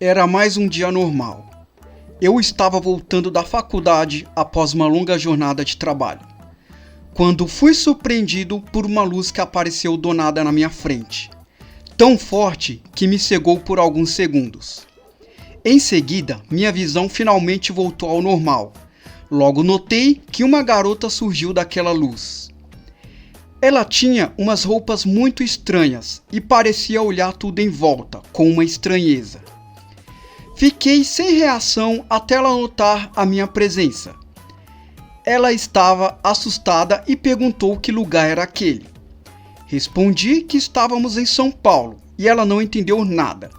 Era mais um dia normal. Eu estava voltando da faculdade após uma longa jornada de trabalho, quando fui surpreendido por uma luz que apareceu do nada na minha frente, tão forte que me cegou por alguns segundos. Em seguida, minha visão finalmente voltou ao normal. Logo notei que uma garota surgiu daquela luz. Ela tinha umas roupas muito estranhas e parecia olhar tudo em volta com uma estranheza. Fiquei sem reação até ela notar a minha presença. Ela estava assustada e perguntou que lugar era aquele. Respondi que estávamos em São Paulo e ela não entendeu nada.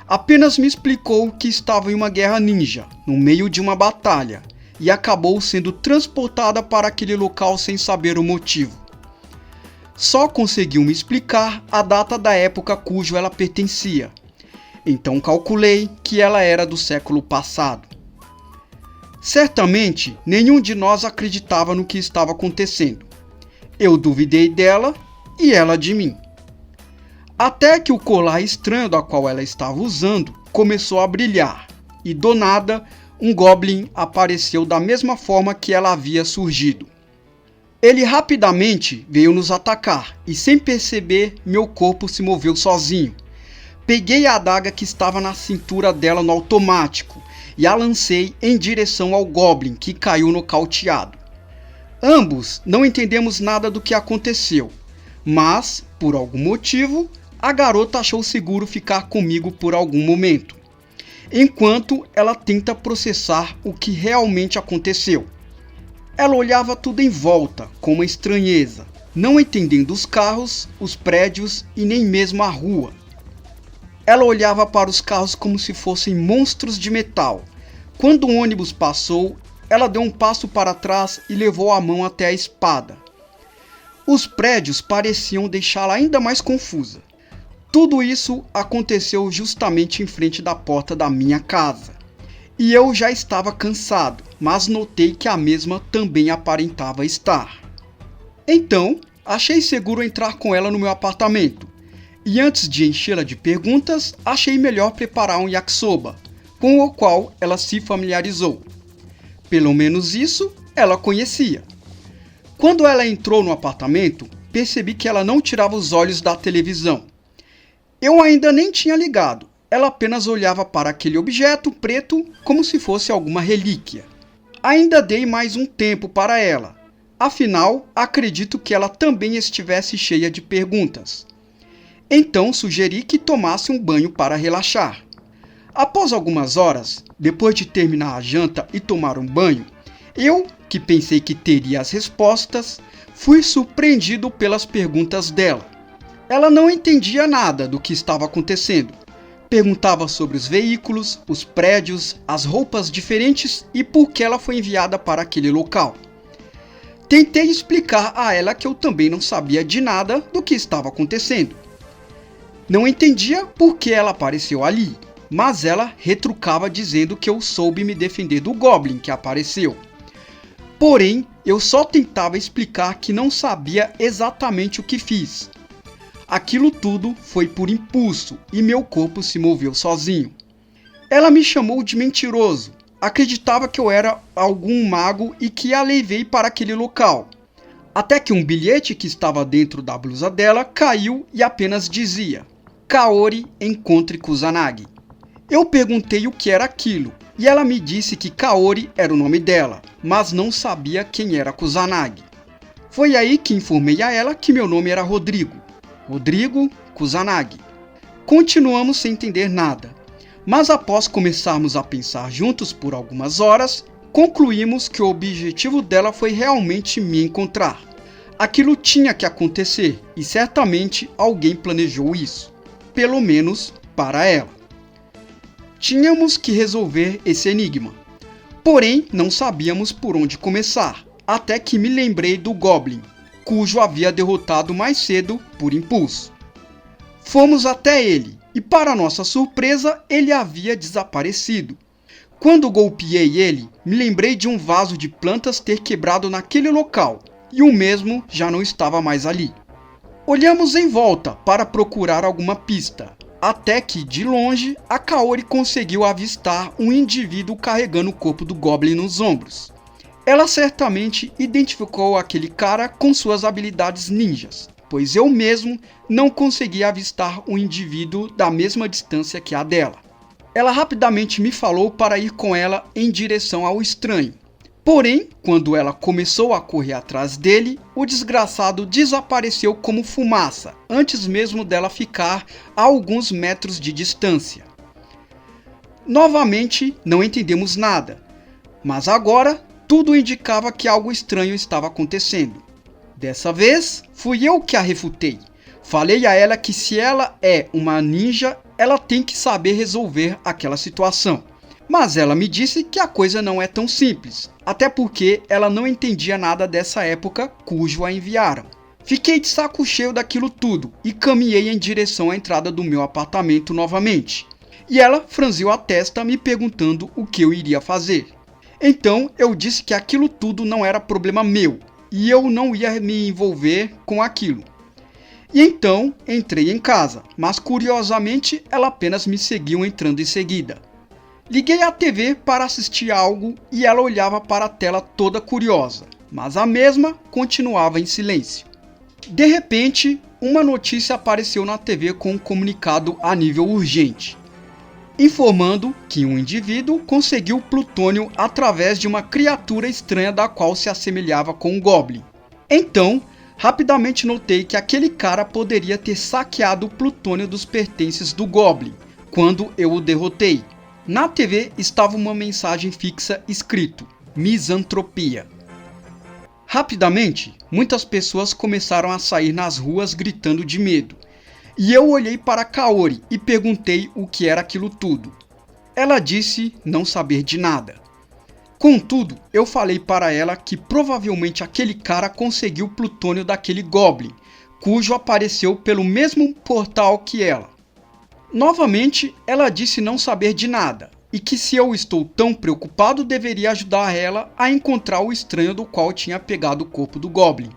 Apenas me explicou que estava em uma guerra ninja, no meio de uma batalha, e acabou sendo transportada para aquele local sem saber o motivo. Só conseguiu me explicar a data da época cujo ela pertencia. Então calculei que ela era do século passado. Certamente, nenhum de nós acreditava no que estava acontecendo. Eu duvidei dela e ela de mim. Até que o colar estranho da qual ela estava usando começou a brilhar, e do nada, um goblin apareceu da mesma forma que ela havia surgido. Ele rapidamente veio nos atacar, e sem perceber, meu corpo se moveu sozinho. Peguei a adaga que estava na cintura dela no automático e a lancei em direção ao Goblin, que caiu nocauteado. Ambos não entendemos nada do que aconteceu, mas, por algum motivo, a garota achou seguro ficar comigo por algum momento, enquanto ela tenta processar o que realmente aconteceu. Ela olhava tudo em volta com uma estranheza, não entendendo os carros, os prédios e nem mesmo a rua. Ela olhava para os carros como se fossem monstros de metal. Quando o ônibus passou, ela deu um passo para trás e levou a mão até a espada. Os prédios pareciam deixá-la ainda mais confusa. Tudo isso aconteceu justamente em frente da porta da minha casa. E eu já estava cansado, mas notei que a mesma também aparentava estar. Então, achei seguro entrar com ela no meu apartamento. E antes de enchê-la de perguntas, achei melhor preparar um yakisoba, com o qual ela se familiarizou. Pelo menos isso ela conhecia. Quando ela entrou no apartamento, percebi que ela não tirava os olhos da televisão. Eu ainda nem tinha ligado, ela apenas olhava para aquele objeto preto como se fosse alguma relíquia. Ainda dei mais um tempo para ela, afinal, acredito que ela também estivesse cheia de perguntas. Então sugeri que tomasse um banho para relaxar. Após algumas horas, depois de terminar a janta e tomar um banho, eu, que pensei que teria as respostas, fui surpreendido pelas perguntas dela. Ela não entendia nada do que estava acontecendo. Perguntava sobre os veículos, os prédios, as roupas diferentes e por que ela foi enviada para aquele local. Tentei explicar a ela que eu também não sabia de nada do que estava acontecendo. Não entendia por que ela apareceu ali, mas ela retrucava dizendo que eu soube me defender do Goblin que apareceu. Porém, eu só tentava explicar que não sabia exatamente o que fiz. Aquilo tudo foi por impulso e meu corpo se moveu sozinho. Ela me chamou de mentiroso, acreditava que eu era algum mago e que a levei para aquele local. Até que um bilhete que estava dentro da blusa dela caiu e apenas dizia: Kaori encontre Kusanagi. Eu perguntei o que era aquilo, e ela me disse que Kaori era o nome dela, mas não sabia quem era Kusanagi. Foi aí que informei a ela que meu nome era Rodrigo. Rodrigo Kusanagi. Continuamos sem entender nada, mas após começarmos a pensar juntos por algumas horas, concluímos que o objetivo dela foi realmente me encontrar. Aquilo tinha que acontecer, e certamente alguém planejou isso. Pelo menos para ela. Tínhamos que resolver esse enigma. Porém, não sabíamos por onde começar, até que me lembrei do Goblin, cujo havia derrotado mais cedo por impulso. Fomos até ele, e para nossa surpresa, ele havia desaparecido. Quando golpeei ele, me lembrei de um vaso de plantas ter quebrado naquele local, e o mesmo já não estava mais ali. Olhamos em volta para procurar alguma pista, Até que, de longe, a Kaori conseguiu avistar um indivíduo carregando o corpo do Goblin nos ombros. Ela certamente identificou aquele cara com suas habilidades ninjas, pois eu mesmo não consegui avistar um indivíduo da mesma distância que a dela. Ela rapidamente me falou para ir com ela em direção ao estranho. Porém, quando ela começou a correr atrás dele, o desgraçado desapareceu como fumaça, antes mesmo dela ficar a alguns metros de distância. Novamente, não entendemos nada, mas agora tudo indicava que algo estranho estava acontecendo. Dessa vez, fui eu que a refutei. Falei a ela que se ela é uma ninja, ela tem que saber resolver aquela situação. Mas ela me disse que a coisa não é tão simples, até porque ela não entendia nada dessa época cujo a enviaram. Fiquei de saco cheio daquilo tudo e caminhei em direção à entrada do meu apartamento novamente. E ela franziu a testa me perguntando o que eu iria fazer. Então eu disse que aquilo tudo não era problema meu e eu não ia me envolver com aquilo. E então entrei em casa, mas curiosamente ela apenas me seguiu entrando em seguida. Liguei a TV para assistir algo e ela olhava para a tela toda curiosa, mas a mesma continuava em silêncio. De repente, uma notícia apareceu na TV com um comunicado a nível urgente, informando que um indivíduo conseguiu plutônio através de uma criatura estranha da qual se assemelhava com um Goblin. Então, rapidamente notei que aquele cara poderia ter saqueado o plutônio dos pertences do Goblin, quando eu o derrotei. Na TV estava uma mensagem fixa escrito: misantropia. Rapidamente, muitas pessoas começaram a sair nas ruas gritando de medo. E eu olhei para Kaori e perguntei o que era aquilo tudo. Ela disse não saber de nada. Contudo, eu falei para ela que provavelmente aquele cara conseguiu o plutônio daquele Goblin, cujo apareceu pelo mesmo portal que ela. Novamente, ela disse não saber de nada, e que se eu estou tão preocupado, deveria ajudar ela a encontrar o estranho do qual tinha pegado o corpo do Goblin,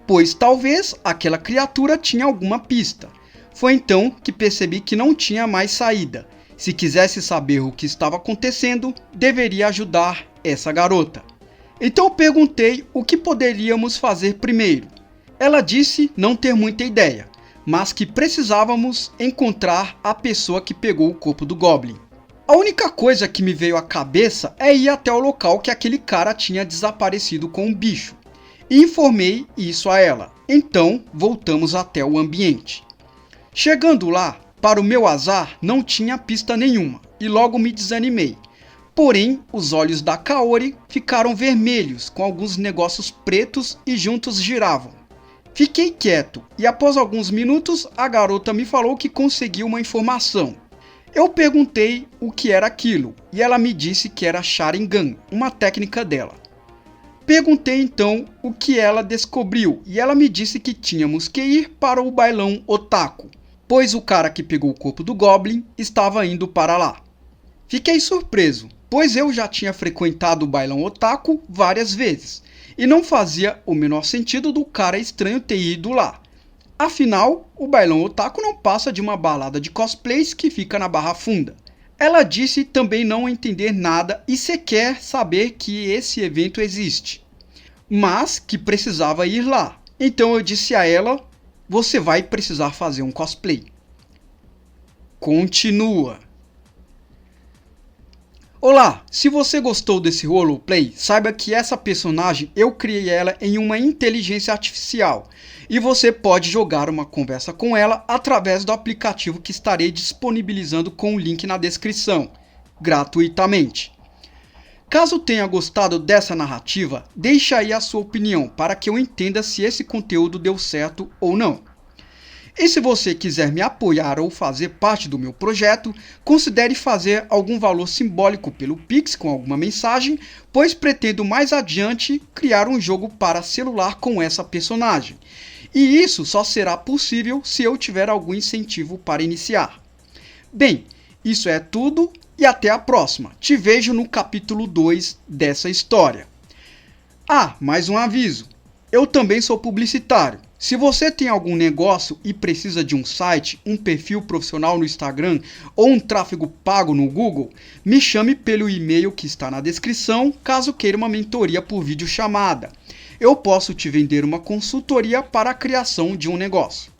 pois talvez aquela criatura tinha alguma pista. Foi então que percebi que não tinha mais saída. Se quisesse saber o que estava acontecendo, deveria ajudar essa garota. Então perguntei o que poderíamos fazer primeiro. Ela disse não ter muita ideia, mas que precisávamos encontrar a pessoa que pegou o corpo do Goblin. A única coisa que me veio à cabeça é ir até o local que aquele cara tinha desaparecido com um bicho. E informei isso a ela. Então voltamos até o ambiente. Chegando lá, para o meu azar, não tinha pista nenhuma e logo me desanimei. Porém, os olhos da Kaori ficaram vermelhos com alguns negócios pretos e juntos giravam. Fiquei quieto e após alguns minutos a garota me falou que conseguiu uma informação. Eu perguntei o que era aquilo e ela me disse que era Sharingan, uma técnica dela. Perguntei então o que ela descobriu e ela me disse que tínhamos que ir para o bailão Otaku, pois o cara que pegou o corpo do Goblin estava indo para lá. Fiquei surpreso, pois eu já tinha frequentado o bailão Otaku várias vezes e não fazia o menor sentido do cara estranho ter ido lá. Afinal, o bailão Otaku não passa de uma balada de cosplays que fica na Barra Funda. Ela disse também não entender nada e sequer saber que esse evento existe, mas que precisava ir lá. Então eu disse a ela: você vai precisar fazer um cosplay. Continua. Olá, se você gostou desse roleplay, saiba que essa personagem eu criei ela em uma inteligência artificial e você pode jogar uma conversa com ela através do aplicativo que estarei disponibilizando com o link na descrição, gratuitamente. Caso tenha gostado dessa narrativa, deixe aí a sua opinião para que eu entenda se esse conteúdo deu certo ou não. E se você quiser me apoiar ou fazer parte do meu projeto, considere fazer algum valor simbólico pelo Pix com alguma mensagem, pois pretendo mais adiante criar um jogo para celular com essa personagem. E isso só será possível se eu tiver algum incentivo para iniciar. Bem, isso é tudo e até a próxima. Te vejo no capítulo 2 dessa história. Ah, mais um aviso. Eu também sou publicitário. Se você tem algum negócio e precisa de um site, um perfil profissional no Instagram ou um tráfego pago no Google, me chame pelo e-mail que está na descrição, caso queira uma mentoria por videochamada. Eu posso te vender uma consultoria para a criação de um negócio.